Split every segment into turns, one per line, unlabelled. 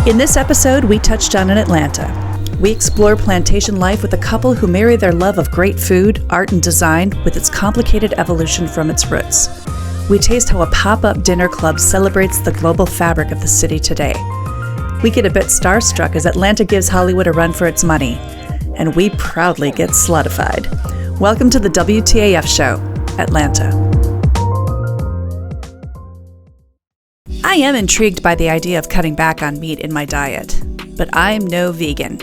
In this episode, we touch down in Atlanta. We explore plantation life with a couple who marry their love of great food, art, and design with its complicated evolution from its roots. We taste how a pop-up dinner club celebrates the global fabric of the city today. We get a bit starstruck as Atlanta gives Hollywood a run for its money. And we proudly get sluttified. Welcome to the WTAF show, Atlanta. I am intrigued by the idea of cutting back on meat in my diet, but I'm no vegan.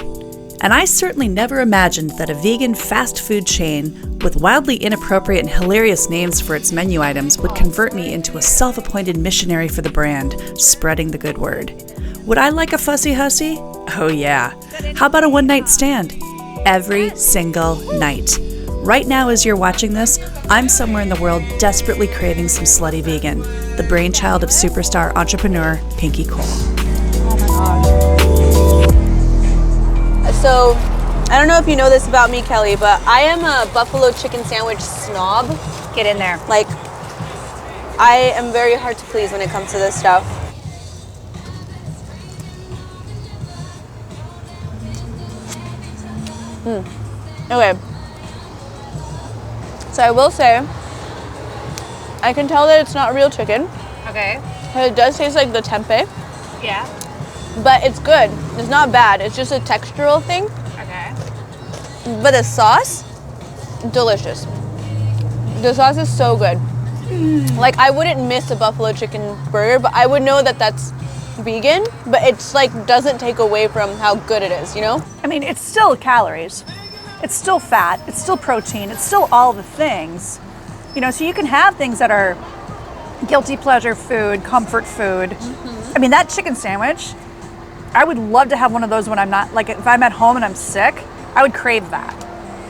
And I certainly never imagined that a vegan fast food chain with wildly inappropriate and hilarious names for its menu items would convert me into a self-appointed missionary for the brand, spreading the good word. Would I like a fussy hussy? Oh yeah. How about a one-night stand? Every single night. Right now, as you're watching this, I'm somewhere in the world desperately craving some Slutty Vegan, the brainchild of superstar entrepreneur Pinky Cole.
Oh my gosh. So, I don't know if you know this about me, Kelly, but I am a buffalo chicken sandwich snob.
Get in there.
Like, I am very hard to please when it comes to this stuff. Okay. So I will say, I can tell that it's not real chicken.
Okay.
But it does taste like the tempeh.
Yeah.
But it's good. It's not bad. It's just a textural thing.
Okay.
But the sauce, delicious. The sauce is so good. Like, I wouldn't miss a buffalo chicken burger, but I would know that that's vegan, but it's like doesn't take away from how good it is, you know?
I mean, it's still calories. It's still fat. It's still protein. It's still all the things. You know, so you can have things that are guilty pleasure food, comfort food. Mm-hmm. I mean, that chicken sandwich, I would love to have one of those when I'm not, like if I'm at home and I'm sick, I would crave that.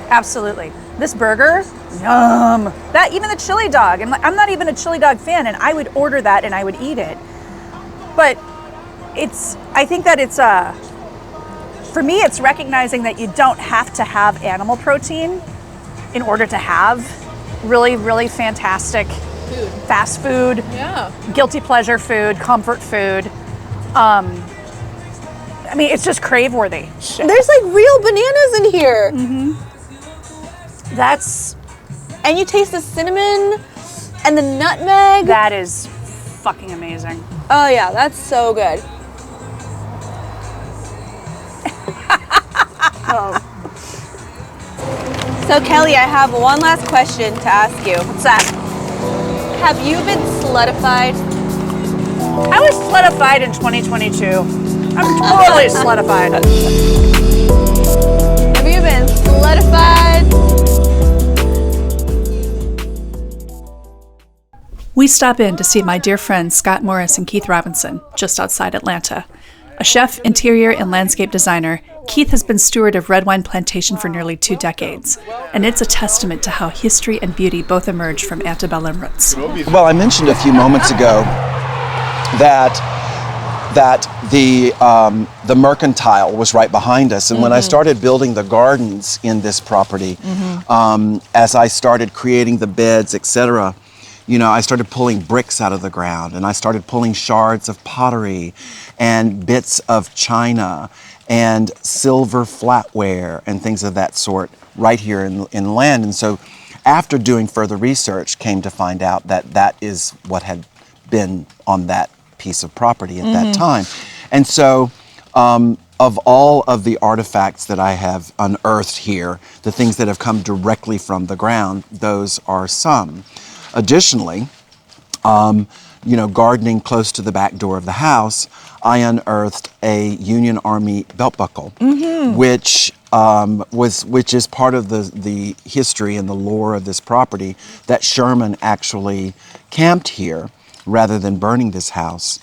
Absolutely. This burger, yum. That, even the chili dog, and I'm not even a chili dog fan, and I would order that and I would eat it. But I think that it's for me, it's recognizing that you don't have to have animal protein in order to have really, really fantastic food. Fast food,
Yeah.
guilty pleasure food, comfort food. I mean, it's just crave-worthy.
There's like real bananas in here.
Mm-hmm.
And you taste the cinnamon and the nutmeg.
That is fucking amazing.
Oh yeah, that's so good. So Kelly, I have one last question to ask you.
What's that?
Have you been sluttified?
I was sluttified in 2022. I'm totally sluttified.
Have you been sluttified?
We stop in to see my dear friends Scott Morris and Keith Robinson, just outside Atlanta. A chef, interior, and landscape designer, Keith has been steward of Redwine Plantation for nearly 2 decades, and it's a testament to how history and beauty both emerge from antebellum roots.
Well, I mentioned a few moments ago that the mercantile was right behind us, and when I started building the gardens in this property, as I started creating the beds, etc., you know, I started pulling bricks out of the ground, and I started pulling shards of pottery and bits of china and silver flatware and things of that sort right here in land. And so after doing further research, came to find out that that is what had been on that piece of property at that time. And so of all of the artifacts that I have unearthed here, the things that have come directly from the ground, those are some. Additionally, you know, gardening close to the back door of the house, I unearthed a Union Army belt buckle, which is part of the history and the lore of this property, that Sherman actually camped here rather than burning this house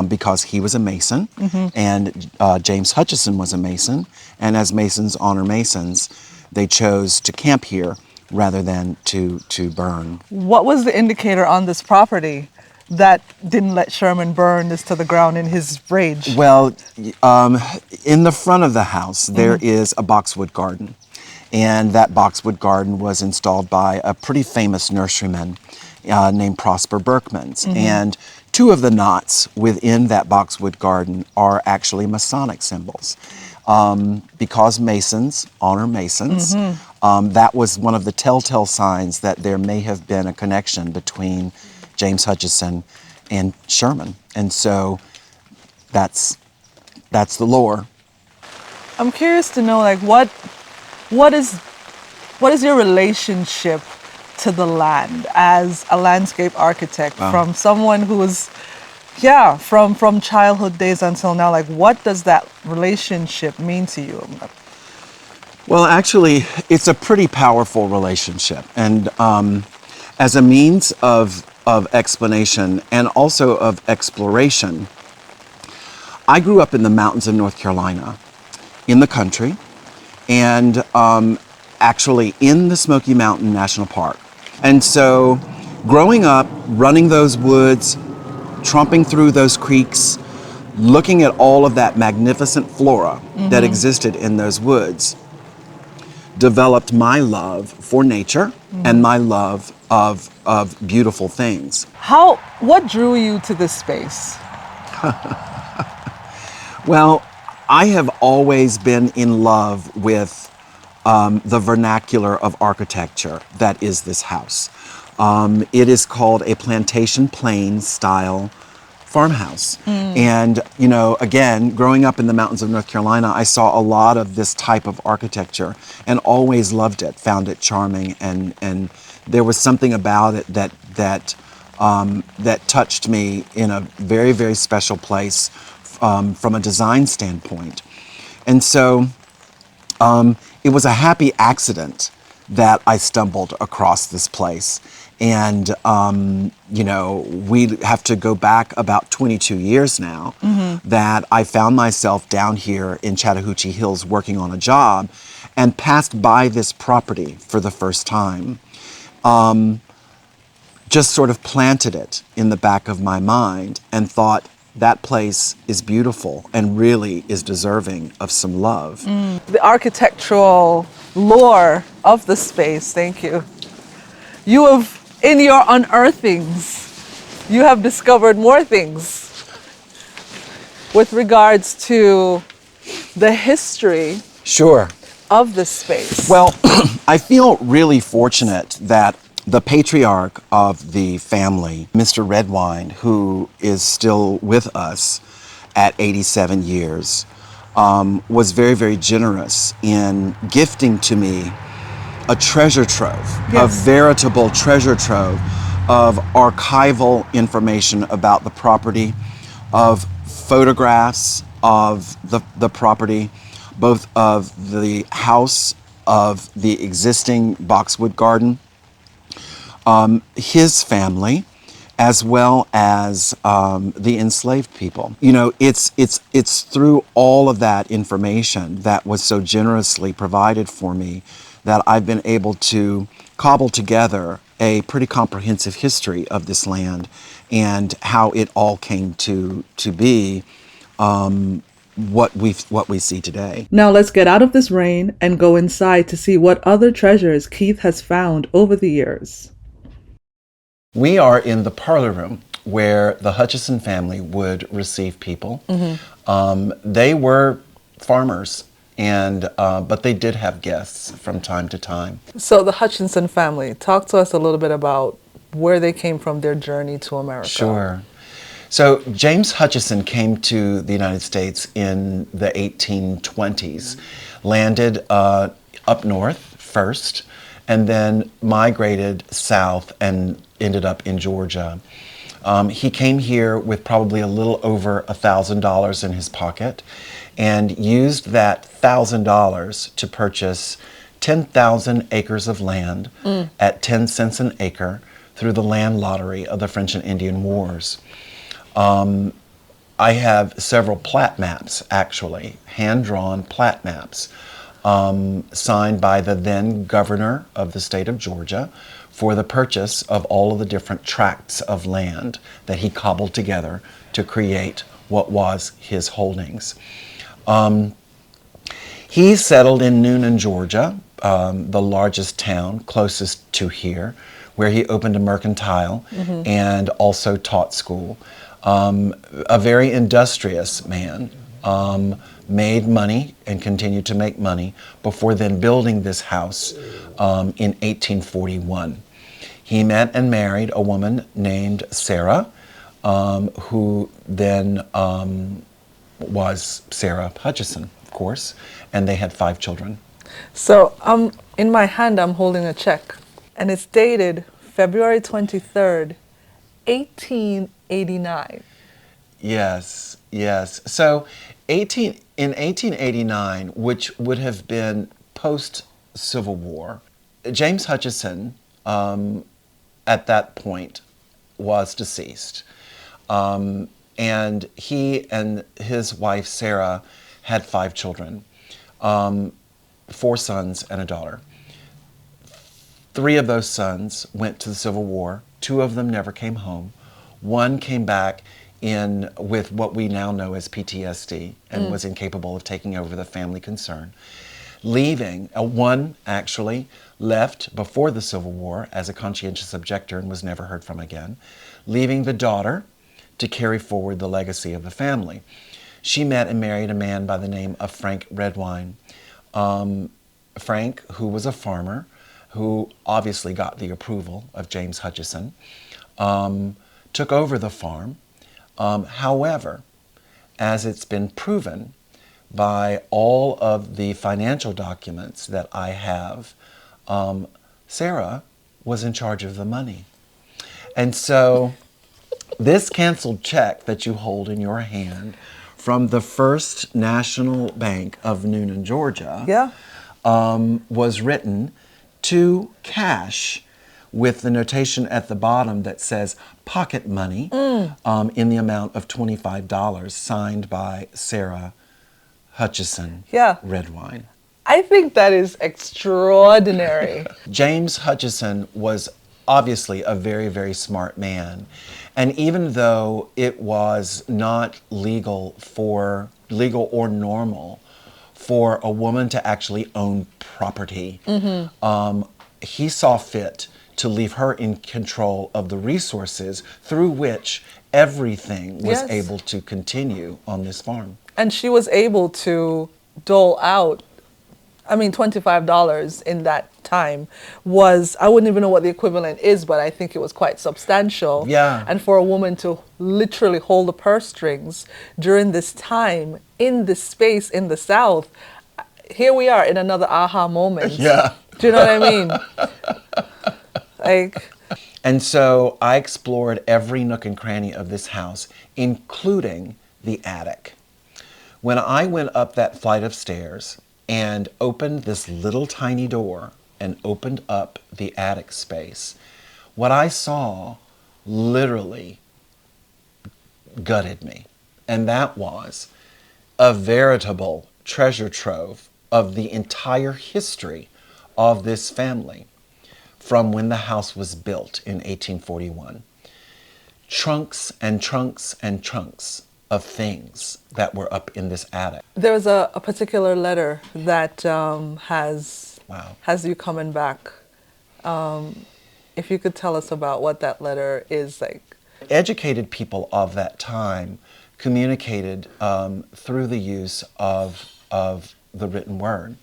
because he was a Mason, and James Hutchison was a Mason, and as Masons honor Masons, they chose to camp here rather than to burn.
What was the indicator on this property that didn't let Sherman burn this to the ground in his rage?
Well, in the front of the house, there is a boxwood garden. And that boxwood garden was installed by a pretty famous nurseryman named Prosper Berkmans. And two of the knots within that boxwood garden are actually Masonic symbols. Because Masons honor Masons, that was one of the telltale signs that there may have been a connection between James Hutchison and Sherman. And so that's the lore.
I'm curious to know, like, what is your relationship to the land as a landscape architect?
Wow.
From someone who was, from childhood days until now, like, what does that relationship mean to you?
Well, actually, it's a pretty powerful relationship. And as a means of explanation and also of exploration, I grew up in the mountains of North Carolina, in the country, and actually in the Smoky Mountain National Park. And so growing up, running those woods, tromping through those creeks, looking at all of that magnificent flora that existed in those woods, developed my love for nature and my love of beautiful things.
What drew you to this space?
Well, I have always been in love with the vernacular of architecture that is this house. It is called a plantation plain style farmhouse. And, you know, again, growing up in the mountains of North Carolina, I saw a lot of this type of architecture and always loved it, found it charming, and there was something about it that touched me in a very, very special place from a design standpoint. And so it was a happy accident that I stumbled across this place. And, you know, we have to go back about 22 years now that I found myself down here in Chattahoochee Hills working on a job and passed by this property for the first time. Just sort of planted it in the back of my mind and thought, that place is beautiful and really is deserving of some love.
The architectural lore of the space, thank you. You have, in your unearthings, you have discovered more things with regards to the history
Sure.
of this space.
Well, I feel really fortunate that the patriarch of the family, Mr. Redwine, who is still with us at 87 years, was very, very generous in gifting to me a treasure trove, a veritable treasure trove of archival information about the property, of photographs of the property, both of the house, of the existing boxwood garden, his family, as well as the enslaved people. You know, it's through all of that information that was so generously provided for me that I've been able to cobble together a pretty comprehensive history of this land and how it all came to be what we see today.
Now let's get out of this rain and go inside to see what other treasures Keith has found over the years.
We are in the parlor room where the Hutchison family would receive people. They were farmers, and but they did have guests from time to time.
So the Hutchinson family, talk to us a little bit about where they came from, their journey to America.
Sure. So James Hutchison came to the United States in the 1820s, landed up north first, and then migrated south and ended up in Georgia. He came here with probably a little over $1,000 in his pocket and used that $1,000 to purchase 10,000 acres of land at 10 cents an acre through the land lottery of the French and Indian Wars. I have several plat maps, actually, hand-drawn plat maps, signed by the then governor of the state of Georgia for the purchase of all of the different tracts of land that he cobbled together to create what was his holdings. He settled in Noonan, Georgia, the largest town closest to here, where he opened a mercantile and also taught school. a very industrious man, made money and continued to make money before then building this house in 1841. He met and married a woman named Sarah, who then was Sarah Hutchison, of course, and they had 5 children.
So in my hand, I'm holding a check, and it's dated February 23rd, 1889.
Yes, yes. So in 1889, which would have been post-Civil War, James Hutchison, at that point, was deceased. And he and his wife, Sarah, had 5 children, 4 sons and a daughter. 3 of those sons went to the Civil War. 2 of them never came home. 1 came back with what we now know as PTSD and was incapable of taking over the family concern. Leaving, 1 actually left before the Civil War as a conscientious objector and was never heard from again, leaving the daughter to carry forward the legacy of the family. She met and married a man by the name of Frank Redwine. Frank, who was a farmer, who obviously got the approval of James Hutchison, took over the farm. However, as it's been proven by all of the financial documents that I have, Sarah was in charge of the money. And so this canceled check that you hold in your hand from the First National Bank of Noonan, Georgia, was written to cash with the notation at the bottom that says pocket money in the amount of $25, signed by Sarah Hutchison Redwine.
I think that is extraordinary.
James Hutchison was obviously a very, very smart man. And even though it was not legal or normal for a woman to actually own property, he saw fit to leave her in control of the resources through which everything was able to continue on this farm.
And she was able to dole out, I mean, $25 in that time was, I wouldn't even know what the equivalent is, but I think it was quite substantial.
Yeah.
And for a woman to literally hold the purse strings during this time in this space in the South, here we are in another aha moment.
Yeah.
Do you know what I mean? Like.
And so I explored every nook and cranny of this house, including the attic. When I went up that flight of stairs and opened this little tiny door and opened up the attic space, what I saw literally gutted me. And that was a veritable treasure trove of the entire history of this family from when the house was built in 1841. Trunks and trunks and trunks of things that were up in this attic.
There's a particular letter that has you coming back. If you could tell us about what that letter is like.
Educated people of that time communicated through the use of the written word.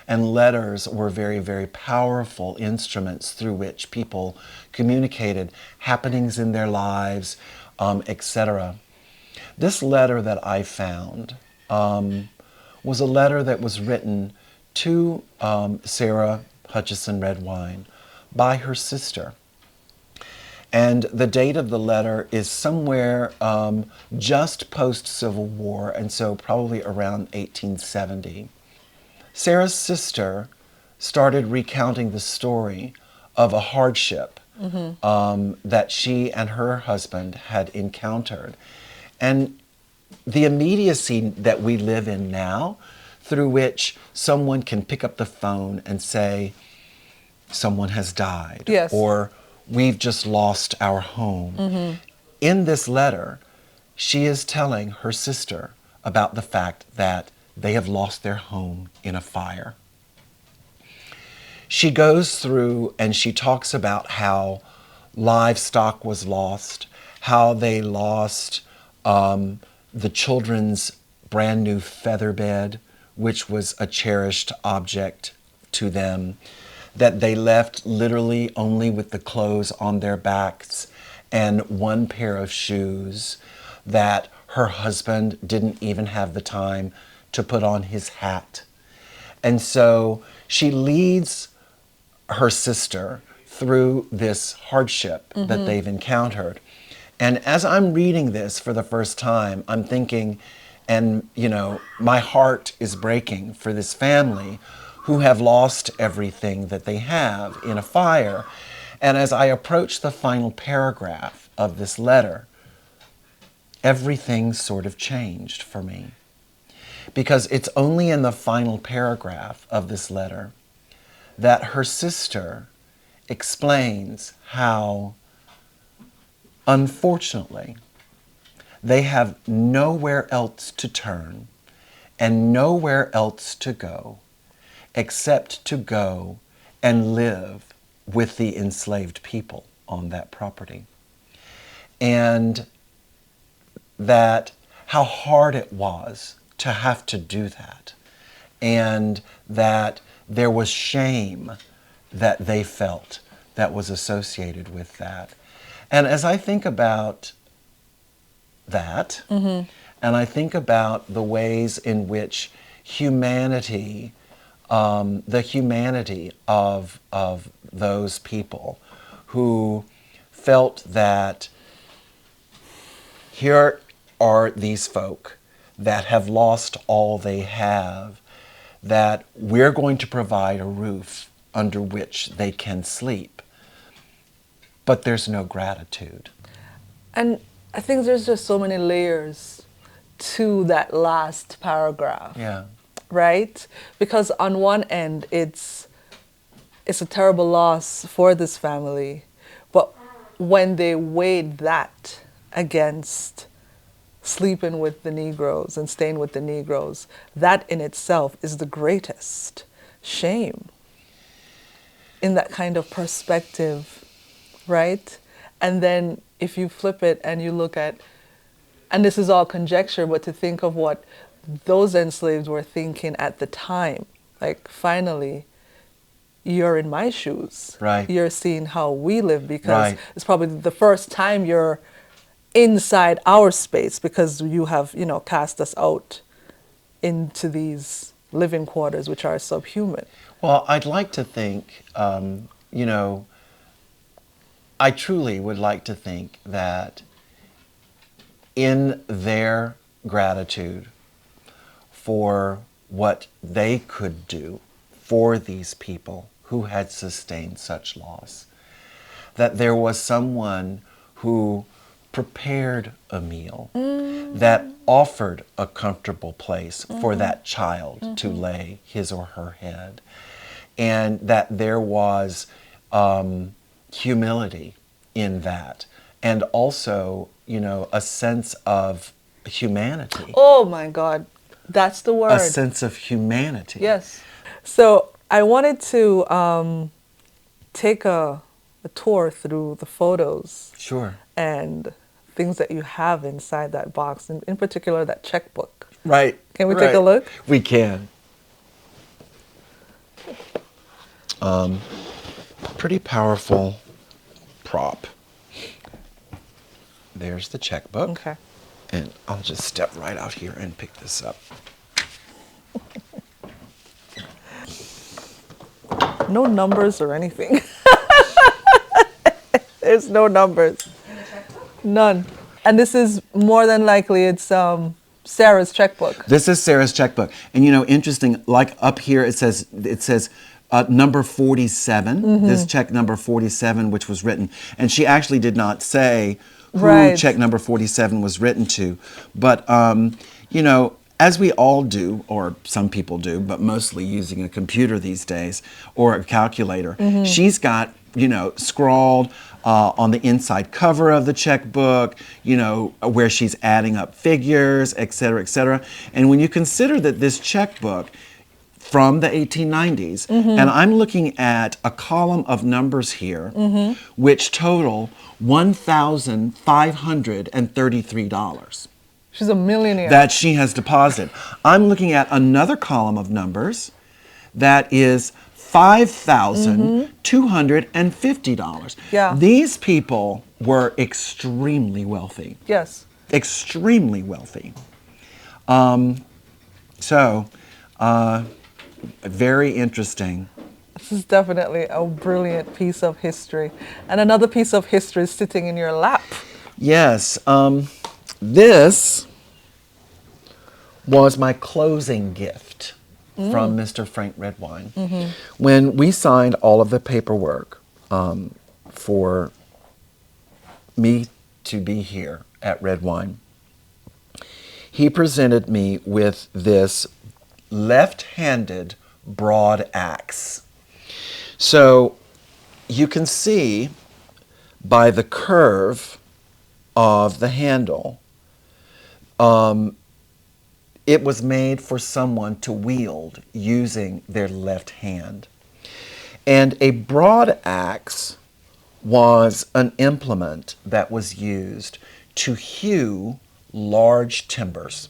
And letters were very, very powerful instruments through which people communicated happenings in their lives, etc. This letter that I found was a letter that was written to Sarah Hutchison Redwine by her sister. And the date of the letter is somewhere just post-Civil War, and so probably around 1870. Sarah's sister started recounting the story of a hardship that she and her husband had encountered. And the immediacy that we live in now, through which someone can pick up the phone and say, someone has died, or we've just lost our home. In this letter, she is telling her sister about the fact that they have lost their home in a fire. She goes through and she talks about how livestock was lost, how they lost the children's brand new feather bed, which was a cherished object to them, that they left literally only with the clothes on their backs and one pair of shoes, that her husband didn't even have the time to put on his hat. And so she leads her sister through this hardship that they've encountered. And as I'm reading this for the first time, I'm thinking, and you know, my heart is breaking for this family who have lost everything that they have in a fire. And as I approach the final paragraph of this letter, everything sort of changed for me. Because it's only in the final paragraph of this letter that her sister explains how, unfortunately, they have nowhere else to turn and nowhere else to go except to go and live with the enslaved people on that property. And that how hard it was to have to do that, and that there was shame that they felt that was associated with that. And as I think about that, and I think about the ways in which humanity, the humanity of those people who felt that here are these folk that have lost all they have, that we're going to provide a roof under which they can sleep, but there's no gratitude.
And I think there's just so many layers to that last paragraph.
Yeah.
Right? Because on one end, it's a terrible loss for this family, but when they weighed that against sleeping with the Negroes and staying with the Negroes, that in itself is the greatest shame in that kind of perspective, right? And then if you flip it and you look at, and this is all conjecture, but to think of what those enslaved were thinking at the time, like, finally, you're in my shoes.
Right.
You're seeing how we live, because
Right.
it's probably the first time you're inside our space, because you have, you know, cast us out into these living quarters which are subhuman.
Well, I'd like to think, you know, I truly would like to think that in their gratitude for what they could do for these people who had sustained such loss, that there was someone who prepared a meal, that offered a comfortable place for that child to lay his or her head, and that there was humility in that, and also, you know, a sense of humanity.
Oh my God, that's the word.
A sense of humanity.
Yes. So I wanted to take a tour through the photos.
Sure.
And things that you have inside that box, and in particular that checkbook.
Right.
Can we take a look?
We can. Pretty powerful prop. There's the checkbook.
Okay.
And I'll just step right out here and pick this up.
No numbers or anything. There's no numbers. None. And this is more than likely, it's Sarah's checkbook.
This is Sarah's checkbook. And you know, interesting, like up here it says number 47, this check number 47, which was written. And she actually did not say who check number 47 was written to. But, you know, as we all do, or some people do, but mostly using a computer these days, or a calculator, she's got, you know, scrawled on the inside cover of the checkbook, you know, where she's adding up figures, et cetera, et cetera. And when you consider that this checkbook, from the 1890s. And I'm looking at a column of numbers here, which total $1,533
She's a millionaire.
that she has deposited. I'm looking at another column of numbers that is $5,250.
Yeah.
These people were extremely wealthy.
Yes.
Extremely wealthy. Very interesting.
This is definitely a brilliant piece of history. And another piece of history is sitting in your lap.
Yes, this was my closing gift from Mr. Frank Redwine. When we signed all of the paperwork for me to be here at Redwine, he presented me with this left-handed broad axe. So you can see by the curve of the handle, it was made for someone to wield using their left hand. And a broad axe was an implement that was used to hew large timbers.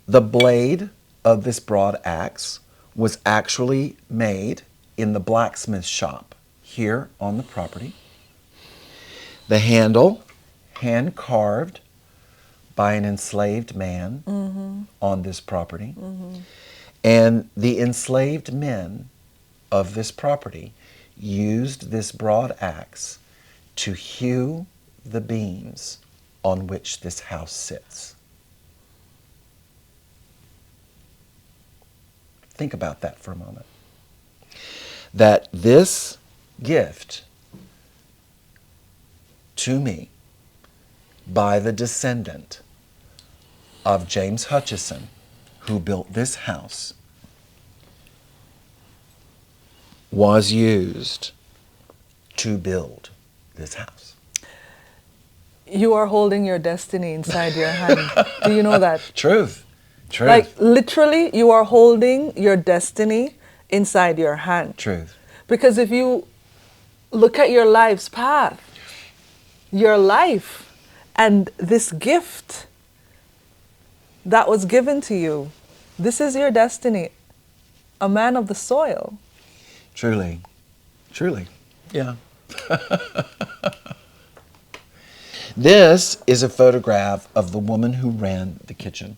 The blade of this broad axe was actually made in the blacksmith shop here on the property. The handle, hand carved by an enslaved man on this property. And the enslaved men of this property used this broad axe to hew the beams on which this house sits. Think about that for a moment. That this gift to me by the descendant of James Hutchison, who built this house, was used to build this house.
You are holding your destiny inside your hand. Do you know that?
Truth. Truth.
Like literally, you are holding your destiny inside your hand.
Truth.
Because if you look at your life's path, your life, and this gift that was given to you, this is your destiny. A man of the soil.
Truly. Truly. Yeah. This is a photograph of the woman who ran the kitchen.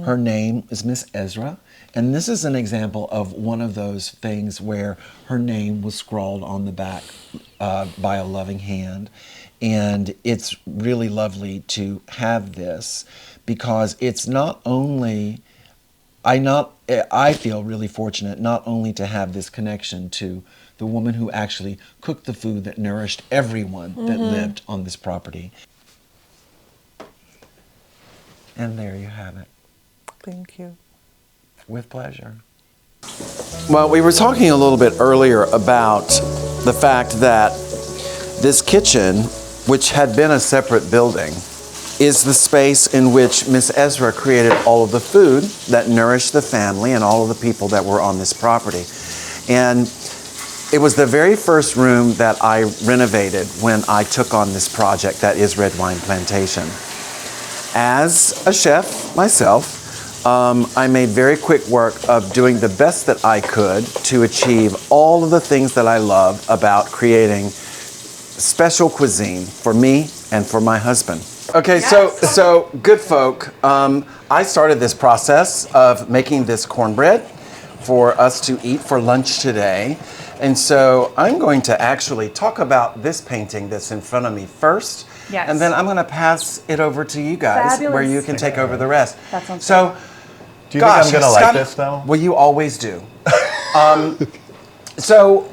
Her name is Miss Ezra, and this is an example of one of those things where her name was scrawled on the back by a loving hand. And it's really lovely to have this because it's not only, I feel really fortunate not only to have this connection to the woman who actually cooked the food that nourished everyone that lived on this property. And there you have it.
Thank you.
With pleasure. Well, we were talking a little bit earlier about the fact that this kitchen, which had been a separate building, is the space in which Miss Ezra created all of the food that nourished the family and all of the people that were on this property. And it was the very first room that I renovated when I took on this project that is Redwine Plantation. As a chef myself, I made very quick work of doing the best that I could to achieve all of the things that I love about creating special cuisine for me and for my husband. Okay, so good folk, I started this process of making this cornbread for us to eat for lunch today. And so I'm going to actually talk about this painting that's in front of me first.
Yes.
And then I'm going to pass it over to you guys,
Fabulous.
where you can take over the rest.
That sounds
so.
Do you think I'm going to like this, though?
Well, you always do. So,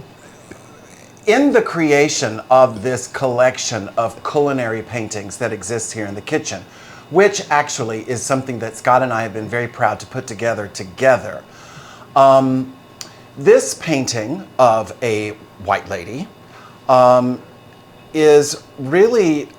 in the creation of this collection of culinary paintings that exists here in the kitchen, which actually is something that Scott and I have been very proud to put together. This painting of a white lady is really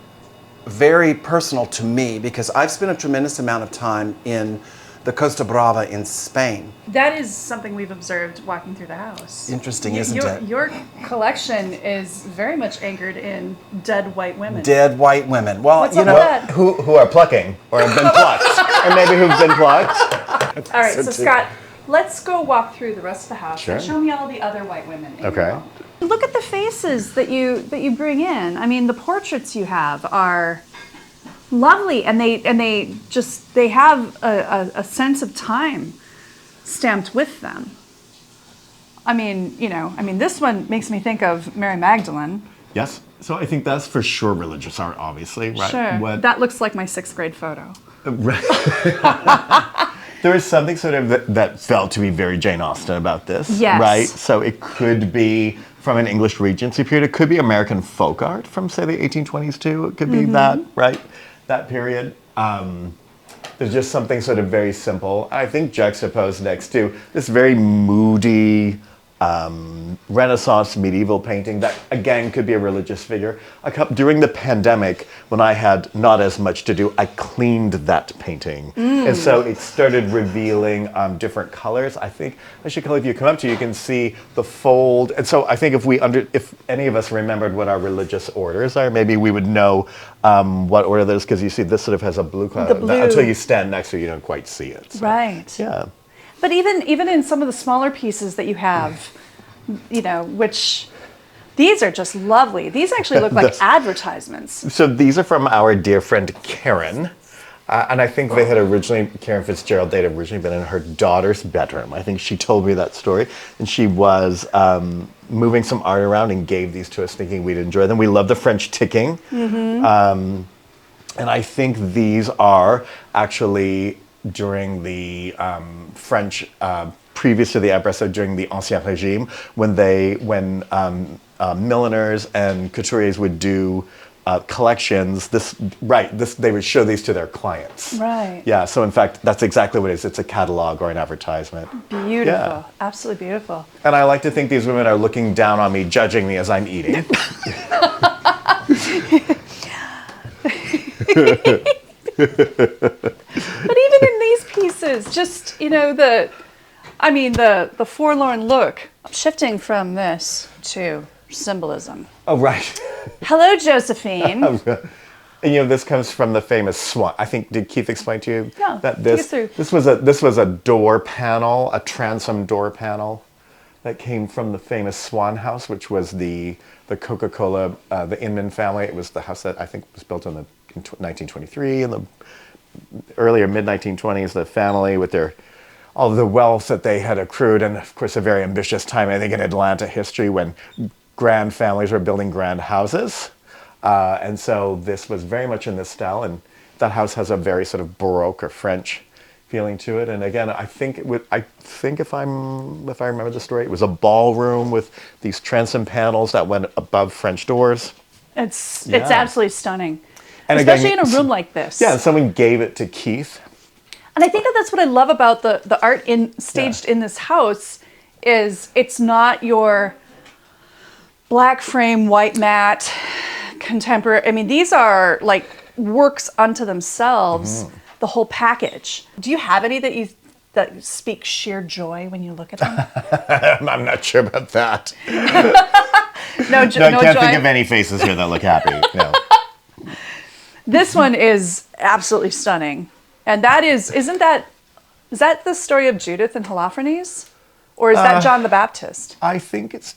very personal to me because I've spent a tremendous amount of time in the Costa Brava in Spain.
That is something we've observed walking through the house.
Interesting, isn't it?
Your collection is very much anchored in dead white women.
Dead white women. Well,
What's
you
up
know,
with that?
Who are plucking or have been plucked, or maybe who've been plucked.
All right, so Scott, let's go walk through the rest of the house.
Sure.
And show me all the other white women. In your
Okay.
home. Look at the faces that you bring in. I mean, the portraits you have are lovely, and they have a sense of time stamped with them. I mean, this one makes me think of Mary Magdalene.
Yes. So I think that's for sure religious art, obviously, right?
Sure. That looks like my 6th grade photo.
There is something sort of that felt to be very Jane Austen about this,
Yes.
right? So it could be from an English Regency period. It could be American folk art from, say, the 1820s too. It could be that, right? That period. There's just something sort of very simple, I think, juxtaposed next to this very moody Renaissance medieval painting that, again, could be a religious figure. During the pandemic, when I had not as much to do, I cleaned that painting. And so it started revealing different colors. I think, if you come up to, you can see the fold. And so I think if any of us remembered what our religious orders are, maybe we would know what order that is, because you see this sort of has a blue cloud.
The blue.
Until you stand next to it, you don't quite see it. So,
Right.
yeah.
But even in some of the smaller pieces that you have, which these are just lovely. These actually look like advertisements.
So these are from our dear friend Karen. And I think Karen Fitzgerald, they'd originally been in her daughter's bedroom. I think she told me that story. And she was moving some art around and gave these to us thinking we'd enjoy them. We love the French ticking. And I think these are actually during the French, previous to the Emperor, so during the Ancien Régime, when milliners and couturiers would do collections, they would show these to their clients.
Right.
Yeah, so in fact, that's exactly what it is. It's a catalog or an advertisement.
Beautiful.
Yeah.
Absolutely beautiful.
And I like to think these women are looking down on me, judging me as I'm eating.
But even in these pieces, just, the forlorn look. Shifting from this to symbolism.
Oh, right.
Hello, Josephine.
And this comes from the famous swan. I think, did Keith explain to you
Yeah,
that
take us through.
this was a door panel, a transom door panel that came from the famous Swan House, which was the Coca-Cola, the Inman family. It was the house that I think was built in 1923 in the earlier mid-1920s. The family with all of the wealth that they had accrued, and of course a very ambitious time, I think, in Atlanta history when grand families were building grand houses. And so this was very much in this style, and that house has a very sort of Baroque or French feeling to it. And again, I think if I remember the story, it was a ballroom with these transom panels that went above French doors.
It's absolutely stunning.
And
especially
again,
in a room like this.
Yeah, someone gave it to Keith.
And I think that's what I love about the art staged in this house is it's not your black frame, white matte, contemporary. I mean, these are like works unto themselves, the whole package. Do you have any that speak sheer joy when you look at them?
I'm not sure about that.
No,
I can't
joy.
think of any faces here that look happy. No.
This one is absolutely stunning. And is that the story of Judith and Holofernes? Or is that John the Baptist?
I think it's,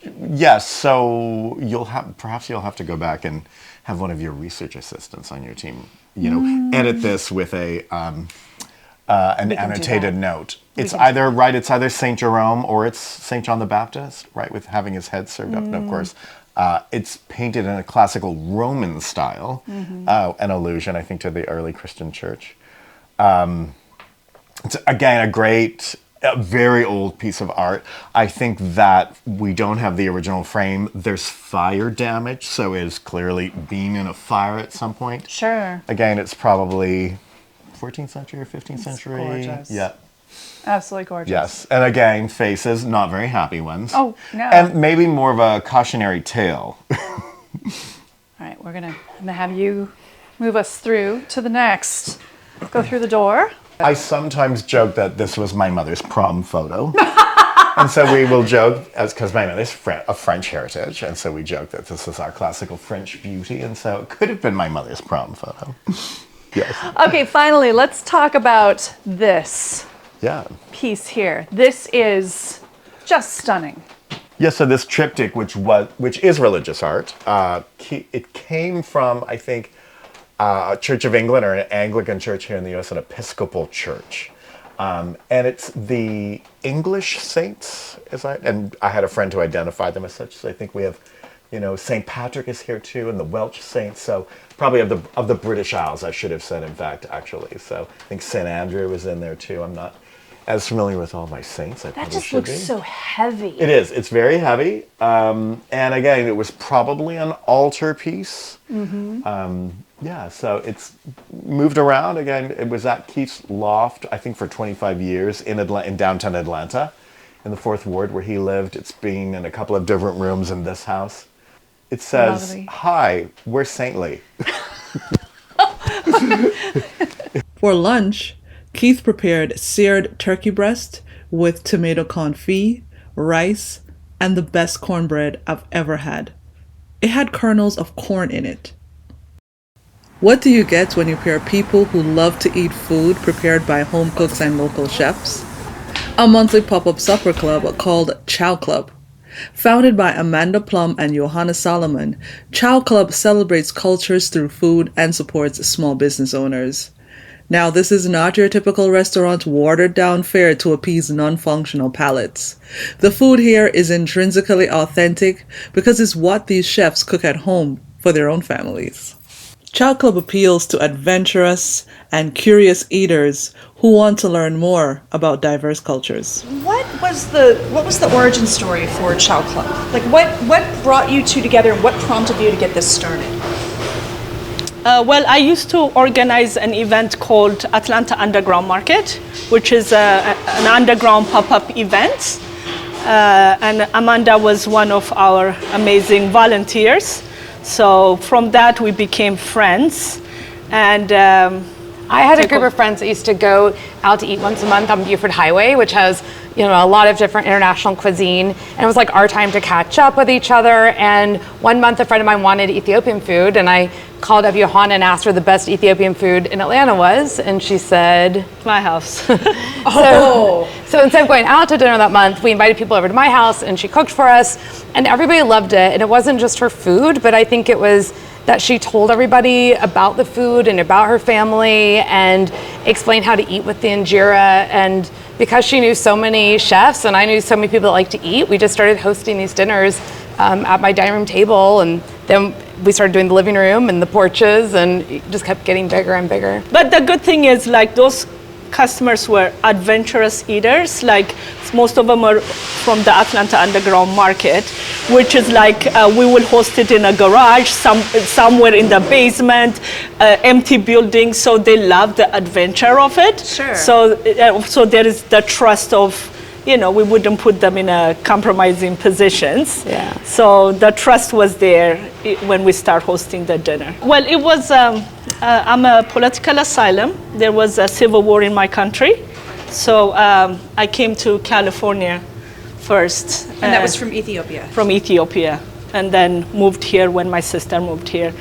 yes. So you'll have to go back and have one of your research assistants on your team, edit this with an annotated note. It's either St. Jerome or it's St. John the Baptist, right, with having his head served up. And of course, it's painted in a classical Roman style, an allusion, I think, to the early Christian church. It's, again, a very old piece of art. I think that we don't have the original frame. There's fire damage, so it has clearly been in a fire at some point.
Sure.
Again, it's probably 14th century or 15th century.
Gorgeous.
Yeah.
Absolutely gorgeous.
Yes. And again, faces, not very happy ones.
Oh, no.
And maybe more of a cautionary tale.
All right, I'm gonna have you move us through to the next. Go through the door.
I sometimes joke that this was my mother's prom photo. And so we will joke, because my mother's of French heritage, and so we joke that this is our classical French beauty, and so it could have been my mother's prom photo. Yes.
Okay, finally, let's talk about this piece here. This is just stunning.
Yes, so this triptych, which is religious art, it came from, I think, a Church of England or an Anglican church here in the U.S., an Episcopal church. And it's the English saints, and I had a friend who identified them as such. So I think we have, St. Patrick is here too, and the Welsh saints. So probably of the British Isles, I should have said, in fact, actually. So I think St. Andrew was in there too. I'm not as familiar with all my saints.
That just looks so heavy.
It is. It's very heavy. And again, it was probably an altar piece. Mm-hmm. So it's moved around. Again, it was at Keith's loft, I think, for 25 years in downtown Atlanta, in the 4th Ward where he lived. It's been in a couple of different rooms in this house. It says, lovely. Hi, we're saintly.
For lunch, Keith prepared seared turkey breast with tomato confit, rice, and the best cornbread I've ever had. It had kernels of corn in it. What do you get when you pair people who love to eat food prepared by home cooks and local chefs? A monthly pop-up supper club called Chow Club. Founded by Amanda Plum and Johanna Solomon, Chow Club celebrates cultures through food and supports small business owners. Now, this is not your typical restaurant watered-down fare to appease non-functional palates. The food here is intrinsically authentic because it's what these chefs cook at home for their own families. Chow Club appeals to adventurous and curious eaters who want to learn more about diverse cultures.
What was the origin story for Chow Club? Like, what brought you two together, and what prompted you to get this started?
Well, I used to organize an event called Atlanta Underground Market, which is an underground pop-up event. And Amanda was one of our amazing volunteers. So from that, we became friends. And
I had a group of friends that used to go out to eat once a month on Buford Highway, which has, a lot of different international cuisine. And it was like our time to catch up with each other. And one month, a friend of mine wanted Ethiopian food, and I called up Johanna and asked her the best Ethiopian food in Atlanta was, and she said,
my house.
So instead of going out to dinner that month, we invited people over to my house, and she cooked for us, and everybody loved it. And it wasn't just her food, but I think it was that she told everybody about the food and about her family and explained how to eat with the injera. And because she knew so many chefs and I knew so many people that like to eat, we just started hosting these dinners at my dining room table, and then we started doing the living room and the porches, and it just kept getting bigger and bigger.
But the good thing is, like, those customers were adventurous eaters. Like, most of them are from the Atlanta Underground Market, which is like we will host it in a garage, somewhere in the basement, empty building. So they love the adventure of it.
Sure.
So there is the trust of, we wouldn't put them in a compromising positions.
Yeah.
So the trust was there when we start hosting the dinner. Well, it was, I'm a political asylum. There was a civil war in my country. So I came to California first.
And that was from Ethiopia?
From Ethiopia. And then moved here when my sister moved here.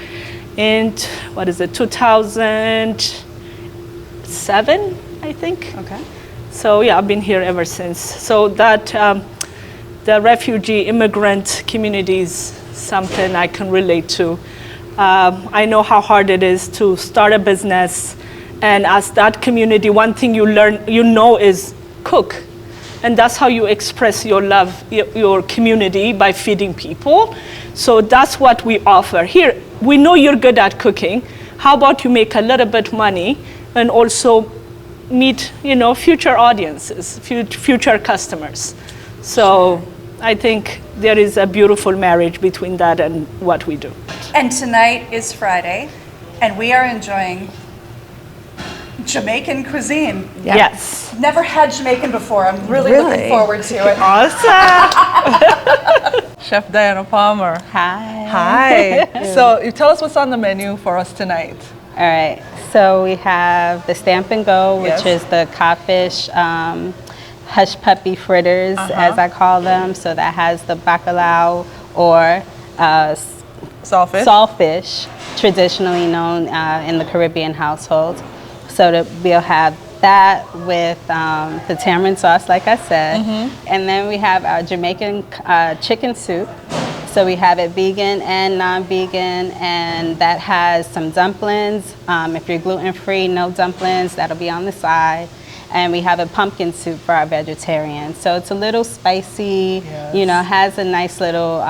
And 2007, I think.
Okay.
So yeah, I've been here ever since. So that the refugee immigrant community is something I can relate to. I know how hard it is to start a business, and as that community, one thing you learn, is cook, and that's how you express your love, your community, by feeding people. So that's what we offer here. We know you're good at cooking. How about you make a little bit money and also meet, future audiences, future customers. So I think there is a beautiful marriage between that and what we do.
And tonight is Friday, and we are enjoying Jamaican cuisine.
Yeah.
Yes.
Never had Jamaican before. I'm really looking forward to it.
Awesome.
Chef Diana Palmer.
Hi.
Hi. So you tell us what's on the menu for us tonight.
All right. So we have the Stamp and Go, which
Yes.
is the codfish hush puppy fritters, as I call them. So that has the bacalao or
Saltfish.
saltfish, traditionally known in the Caribbean household. So that we'll have that with the tamarind sauce, like I said. And then we have our Jamaican chicken soup. So we have it vegan and non-vegan, and that has some dumplings. If you're gluten-free, no dumplings, that'll be on the side. And we have a pumpkin soup for our vegetarians. So it's a little spicy, you know, has a nice little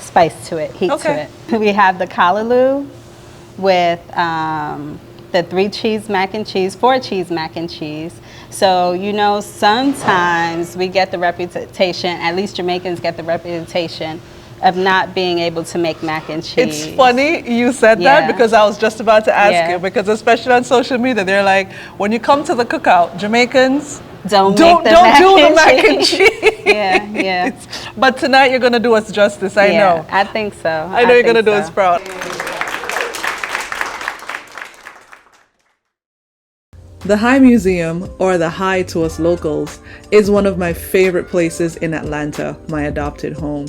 spice to it, heat to it. We have the callaloo with the 3 cheese mac and cheese, 4 cheese mac and cheese. So, you know, sometimes we get the reputation, at least Jamaicans get the reputation of not being able to make mac and cheese.
It's funny you said that because I was just about to ask you, because especially on social media, they're like, when you come to the cookout, Jamaicans don't do the mac and cheese.
Yeah.
But tonight you're gonna do us justice, I know.
I think so.
I know you're gonna do us proud. The High Museum, or the High to us locals, is one of my favorite places in Atlanta, my adopted home.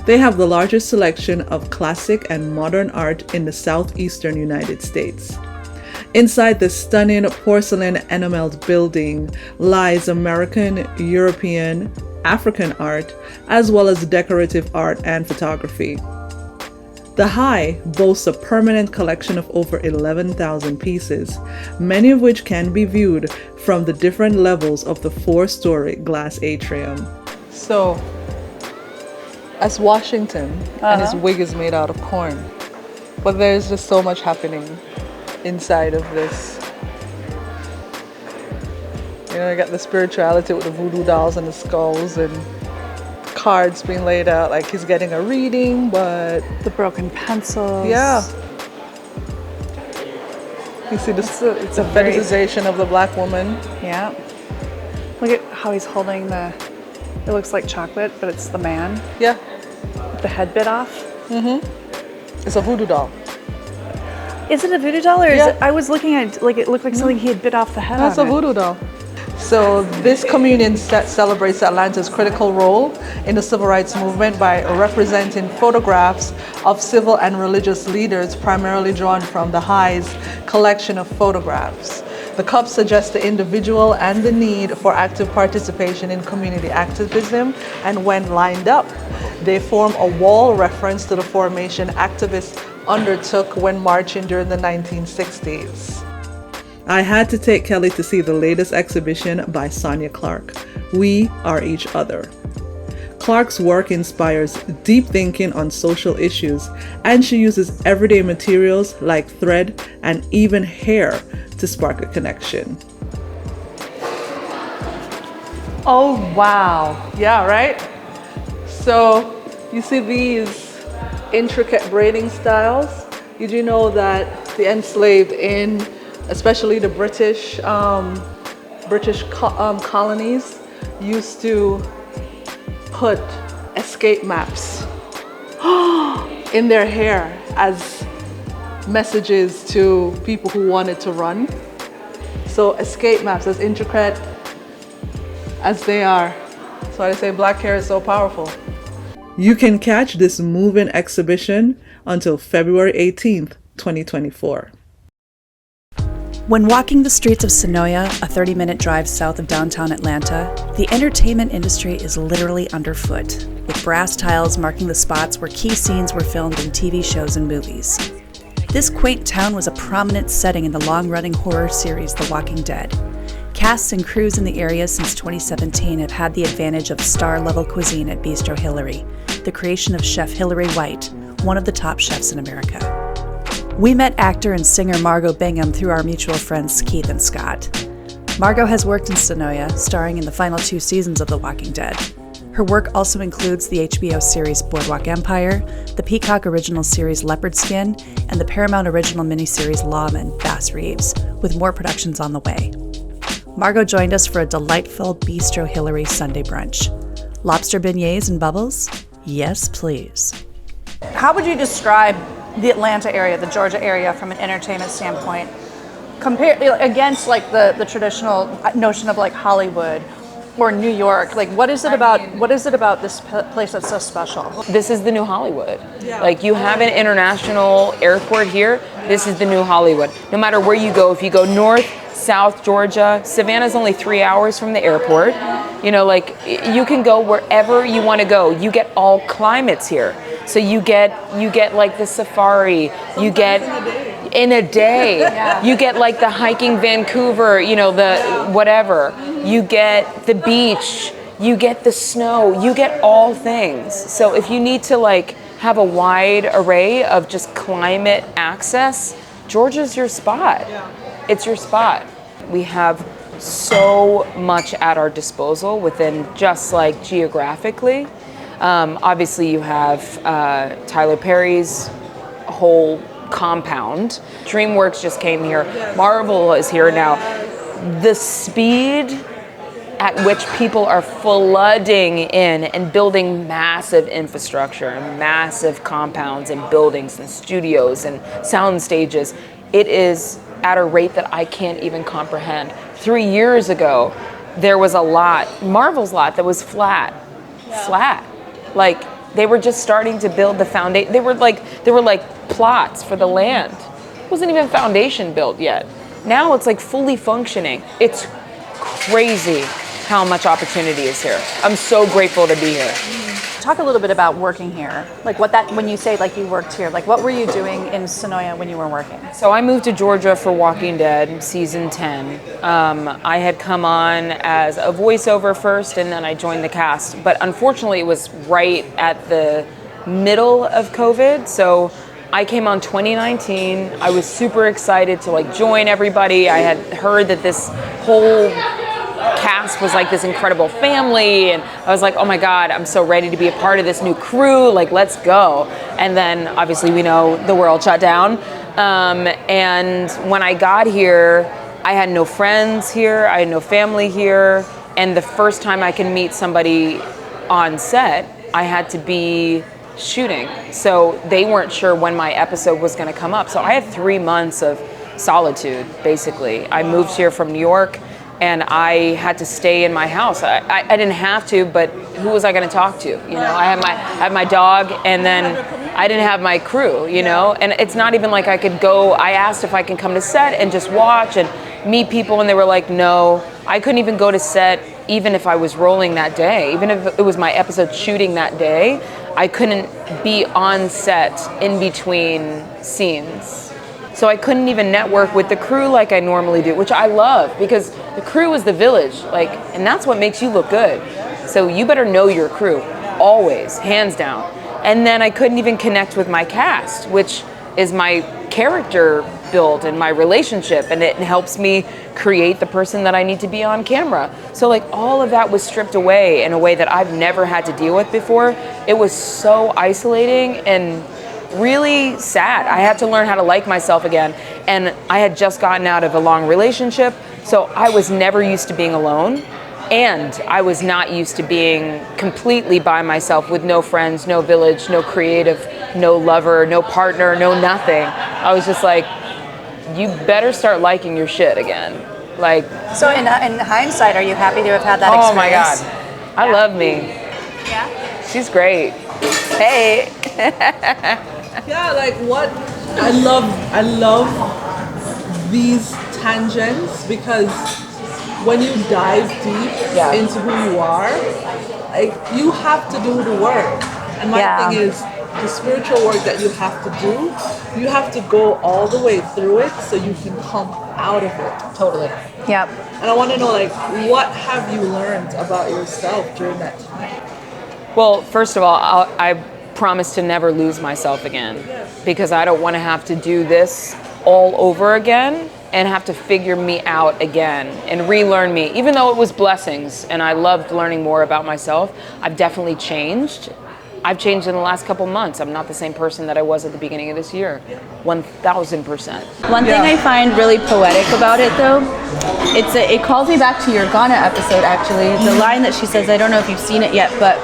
They have the largest selection of classic and modern art in the southeastern United States. Inside this stunning porcelain enameled building lies American, European, African art, as well as decorative art and photography. The High boasts a permanent collection of over 11,000 pieces, many of which can be viewed from the different levels of the 4-story glass atrium. So, as Washington, and his wig is made out of corn, but there's just so much happening inside of this. You know, you got the spirituality with the voodoo dolls and the skulls and cards being laid out like he's getting a reading, but
The broken pencils.
yeah. You see this, it's a fetishization of the black woman.
Yeah. Look at how he's holding the, it looks like chocolate, but it's the man.
Yeah.
With the head bit off.
It's a voodoo doll.
Is it a voodoo doll or is
Yeah.
it, I was looking at it like it looked like something he had bit off the head
That's
on
a
it.
voodoo doll. So this communion set celebrates Atlanta's critical role in the civil rights movement by representing photographs of civil and religious leaders, primarily drawn from the High's collection of photographs. The cup suggests the individual and the need for active participation in community activism, and when lined up, they form a wall reference to the formation activists undertook when marching during the 1960s. I had to take Kelly to see the latest exhibition by Sonia Clark, We Are Each Other. Clark's work inspires deep thinking on social issues, and she uses everyday materials like thread and even hair to spark a connection. Oh, wow. Yeah, right? So you see these intricate braiding styles? Did you know that the enslaved in especially the British colonies used to put escape maps in their hair as messages to people who wanted to run? So escape maps, as intricate as they are. That's why they say black hair is so powerful. You can catch this moving exhibition until February 18th, 2024.
When walking the streets of Senoia, a 30-minute drive south of downtown Atlanta, the entertainment industry is literally underfoot, with brass tiles marking the spots where key scenes were filmed in TV shows and movies. This quaint town was a prominent setting in the long-running horror series The Walking Dead. Casts and crews in the area since 2017 have had the advantage of star-level cuisine at Bistro Hillary, the creation of Chef Hilary White, one of the top chefs in America. We met actor and singer Margot Bingham through our mutual friends Keith and Scott. Margot has worked in Senoia, starring in the final 2 seasons of The Walking Dead. Her work also includes the HBO series Boardwalk Empire, the Peacock original series Leopard Skin, and the Paramount original miniseries Lawman, Bass Reeves, with more productions on the way. Margot joined us for a delightful Bistro Hillary Sunday brunch. Lobster beignets and bubbles? Yes, please.
How would you describe the Atlanta area, the Georgia area from an entertainment standpoint, compare against like the traditional notion of like Hollywood or New York? Like, what is it about this place that's so special?
This is the new Hollywood. Like, you have an international airport here. This is the new Hollywood. No matter where you go, if you go north, south, Georgia, Savannah's only 3 hours from the airport. You know, like, you can go wherever you want to go. You get all climates here. So you get like the safari, you get in a day. You get like the hiking Vancouver, you know, the whatever. You get the beach, you get the snow, you get all things. So if you need to like have a wide array of just climate access, Georgia's your spot. It's your spot. We have so much at our disposal within just like geographically. Obviously you have Tyler Perry's whole compound. DreamWorks just came here. Marvel is here now. The speed at which people are flooding in and building massive infrastructure and massive compounds and buildings and studios and sound stages, it is at a rate that I can't even comprehend. 3 years ago, there was a lot, Marvel's lot, that was flat. Like, they were just starting to build the foundation. They were like plots for the land. It wasn't even foundation built yet. Now it's like fully functioning. It's crazy how much opportunity is here. I'm so grateful to be here.
Talk a little bit about working here. Like when you say like you worked here, like what were you doing in Senoia when you were working?
So I moved to Georgia for Walking Dead season 10. I had come on as a voiceover first, and then I joined the cast. But unfortunately, it was right at the middle of COVID. So I came on 2019. I was super excited to like join everybody. I had heard that this whole cast was like this incredible family, and I was like, oh my God, I'm so ready to be a part of this new crew, like let's go. And then obviously we know the world shut down, and when I got here, I had no friends here, I had no family here, and the first time I can meet somebody on set, I had to be shooting, so they weren't sure when my episode was going to come up. So I had 3 months of solitude, basically. I moved here from New York, and I had to stay in my house. I didn't have to, but who was I going to talk to? You know, I had my dog, and then I didn't have my crew, you know? And it's not even like I could go. I asked if I can come to set and just watch and meet people, and they were like, no. I couldn't even go to set even if I was rolling that day. Even if it was my episode shooting that day, I couldn't be on set in between scenes. So I couldn't even network with the crew like I normally do, which I love, because the crew is the village, like, and that's what makes you look good. So you better know your crew, always, hands down. And then I couldn't even connect with my cast, which is my character build and my relationship, and it helps me create the person that I need to be on camera. So like all of that was stripped away in a way that I've never had to deal with before. It was so isolating and really sad. I had to learn how to like myself again, and I had just gotten out of a long relationship, so I was never used to being alone, and I was not used to being completely by myself with no friends, no village, no creative, no lover, no partner, no nothing. I was just like, you better start liking your shit again. Like,
so in hindsight, are you happy to have had that experience?
Oh my God, I love me.
Yeah,
she's great. Hey.
Yeah, like what I love these tangents, because when you dive deep into who you are, like you have to do the work. And my thing is the spiritual work that you have to do, you have to go all the way through it so you can come out of it.
Totally.
Yep.
And I want to know, like, what have you learned about yourself during that time?
Well, first of all, I promise to never lose myself again, because I don't want to have to do this all over again and have to figure me out again and relearn me. Even though it was blessings and I loved learning more about myself, I've definitely changed. I've changed in the last couple months. I'm not the same person that I was at the beginning of this year. 1,000%.
One thing I find really poetic about it, though, it calls me back to your Ghana episode, actually. The line that she says, I don't know if you've seen it yet, but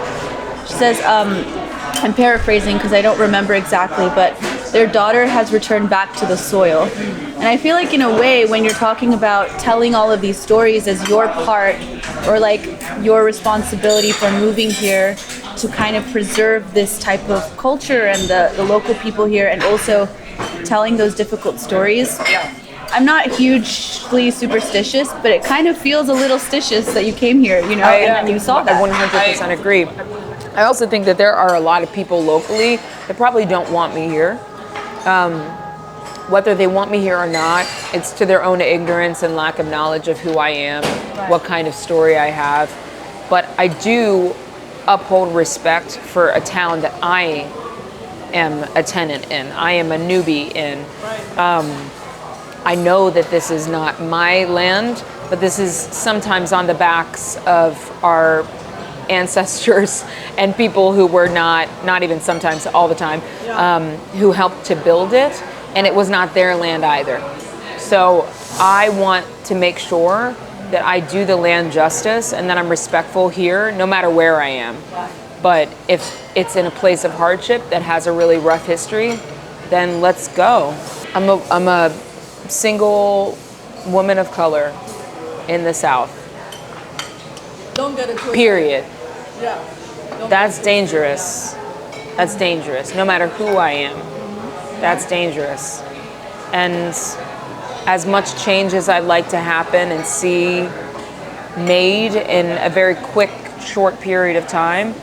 she says, I'm paraphrasing because I don't remember exactly, but their daughter has returned back to the soil. And I feel like in a way, when you're talking about telling all of these stories as your part or like your responsibility for moving here to kind of preserve this type of culture and the local people here, and also telling those difficult stories. I'm not hugely superstitious, but it kind of feels a little stitious that you came here, and you saw that.
I 100% agree. I also think that there are a lot of people locally that probably don't want me here. Whether they want me here or not, it's to their own ignorance and lack of knowledge of who I am, what kind of story I have. But I do uphold respect for a town that I am a tenant in. I am a newbie in. I know that this is not my land, but this is sometimes on the backs of our ancestors and people who were not even sometimes, all the time, who helped to build it, and it was not their land either. So I want to make sure that I do the land justice and that I'm respectful here, no matter where I am. But if it's in a place of hardship that has a really rough history, then let's go. I'm a single woman of color in the South.
Don't get it twisted.
Period.
Yeah.
That's dangerous. That's dangerous. No matter who I am, that's dangerous. And as much change as I'd like to happen and see made in a very quick, short period of time,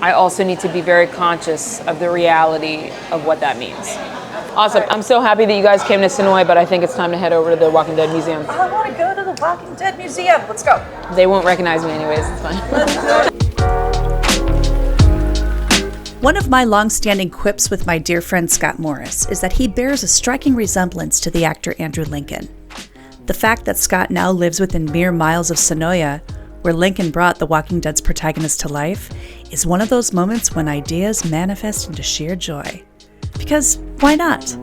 I also need to be very conscious of the reality of what that means. Awesome. I'm so happy that you guys came to Senoia, but I think it's time to head over to the Walking Dead Museum.
I want to go to the Walking Dead Museum. Let's go.
They won't recognize me anyways. It's fine.
One of my long-standing quips with my dear friend Scott Morris is that he bears a striking resemblance to the actor Andrew Lincoln. The fact that Scott now lives within mere miles of Senoia, where Lincoln brought The Walking Dead's protagonist to life, is one of those moments when ideas manifest into sheer joy. Because why not?